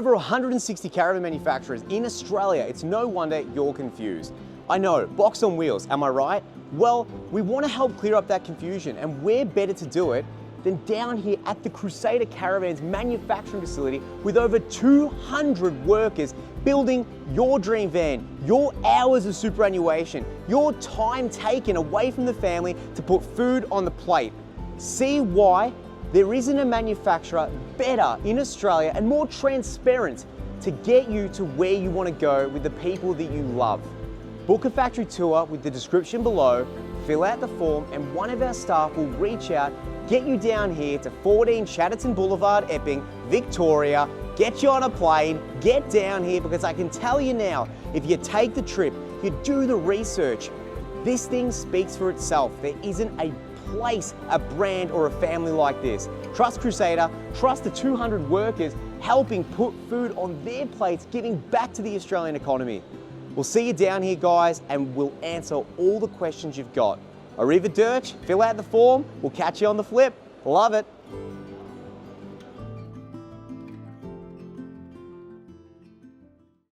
Over 160 caravan manufacturers in Australia, it's no wonder you're confused. I know, box on wheels, am I right? Well, we want to help clear up that confusion, and we're better to do it than down here at the Crusader Caravans manufacturing facility with over 200 workers building your dream van, your hours of superannuation, your time taken away from the family to put food on the plate. See why there isn't a manufacturer better in Australia and more transparent to get you to where you want to go with the people that you love. Book a factory tour with the description below, fill out the form, and one of our staff will reach out, get you down here to 14 Chatterton Boulevard, Epping, Victoria, get you on a plane, get down here, because I can tell you now, if you take the trip, you do the research, this thing speaks for itself. There isn't a place, a brand, or a family like this. Trust Crusader, trust the 200 workers helping put food on their plates, giving back to the Australian economy. We'll see you down here, guys, and we'll answer all the questions you've got. Arrivederci, fill out the form, we'll catch you on the flip. Love it.